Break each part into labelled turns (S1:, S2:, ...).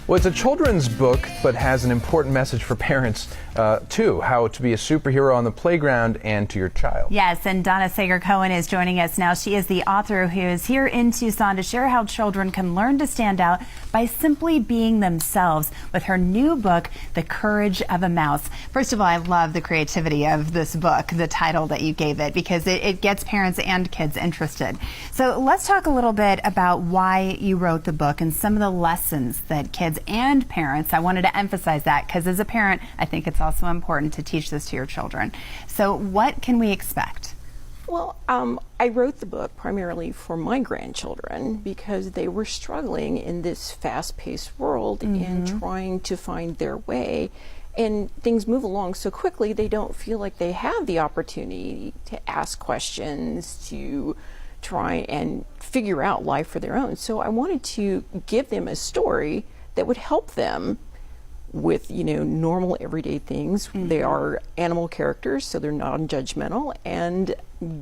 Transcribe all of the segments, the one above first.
S1: Well, it's a children's book, but has an important message for parents, too, how to be a superhero on the playground and to your child.
S2: Yes, and Donna Cowan is joining us now. She is the author who is here in Tucson to share how children can learn to stand out by simply being themselves with her new book, The Courage of a Mouse. First of all, I love the creativity of this book, the title that you gave it, because it gets parents and kids interested. So let's talk a little bit about why you wrote the book and some of the lessons that kids and parents, I wanted to emphasize that because as a parent, I think it's also important to teach this to your children. So what can we expect?
S3: Well, I wrote the book primarily for my grandchildren because they were struggling in this fast-paced world and trying to find their way. And things move along so quickly, they don't feel like they have the opportunity to ask questions, to try and figure out life for their own. So I wanted to give them a story that would help them with, normal everyday things. They are animal characters, so they're non-judgmental, and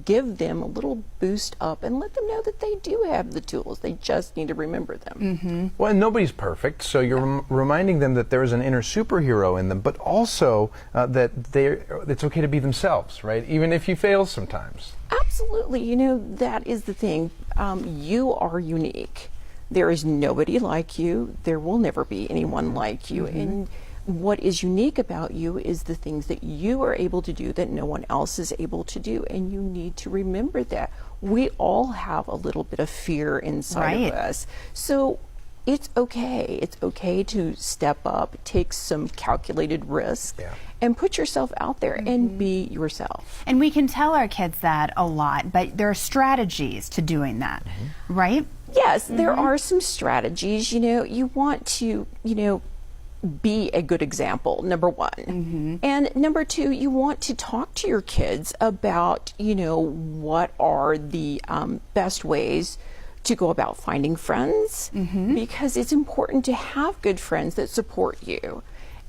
S3: give them a little boost up and let them know that they do have the tools. They just need to remember them.
S1: Well, and nobody's perfect, so you're reminding them that there is an inner superhero in them, but also that it's okay to be themselves, right? Even if you fail sometimes.
S3: Absolutely. That is the thing. You are unique. There is nobody like you. There will never be anyone like you. And what is unique about you is the things that you are able to do that no one else is able to do. And you need to remember that. We all have a little bit of fear inside of us. So it's okay. It's okay to step up, take some calculated risk, and put yourself out there and be yourself.
S2: And we can tell our kids that a lot, but there are strategies to doing that, right?
S3: Yes, there are some strategies. You want to, be a good example, number one. And number two, you want to talk to your kids about, what are the best ways to go about finding friends, because it's important to have good friends that support you.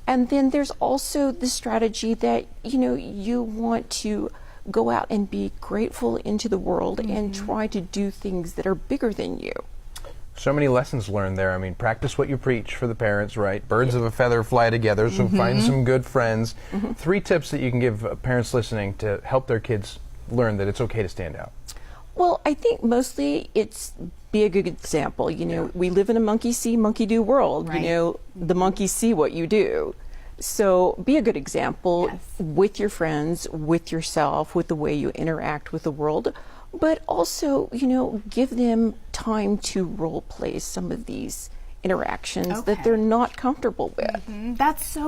S3: And then there's also the strategy that, you want to go out and be grateful into the world and try to do things that are bigger than you.
S1: So many lessons learned there. I mean, practice what you preach for the parents, right? Birds of a feather fly together, so find some good friends. 3 tips that you can give parents listening to help their kids learn that it's okay to stand out.
S3: Well, I think mostly it's be a good example. We live in a monkey see, monkey do world. The monkeys see what you do. So be a good example with your friends, with yourself, with the way you interact with the world, but also, give them time to role play some of these interactions that they're not comfortable with.
S2: That's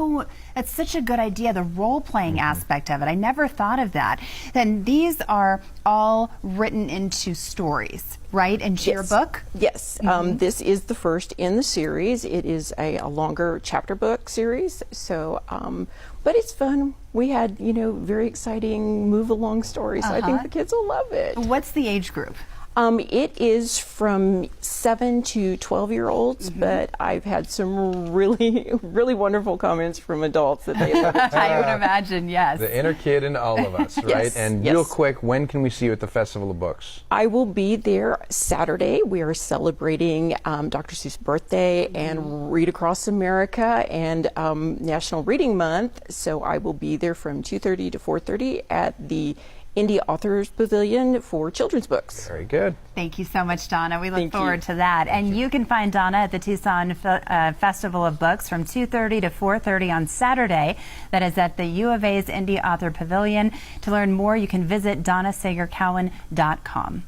S2: such a good idea, the role-playing aspect of it. I never thought of that. Then these are all written into stories, right? Into your book?
S3: Yes. This is the first in the series. It is a longer chapter book series. So, but it's fun. We had, very exciting move-along stories. So I think the kids will love it.
S2: What's the age group?
S3: It is from 7 to 12-year-olds, but I've had some really, really wonderful comments from adults that they love it.
S2: I would imagine, yes.
S1: The inner kid in all of us, right? And real quick, when can we see you at the Festival of Books?
S3: I will be there Saturday. We are celebrating Dr. Seuss' birthday and Read Across America and National Reading Month. So I will be there from 2:30 to 4:30 at the Indie Authors Pavilion for children's books.
S1: Very good.
S2: Thank you so much, Donna. We look forward to that. And you can find Donna at the Tucson Festival of Books from 2:30 to 4:30 on Saturday. That is at the U of A's Indie Author Pavilion. To learn more, you can visit DonnaSagerCowan.com.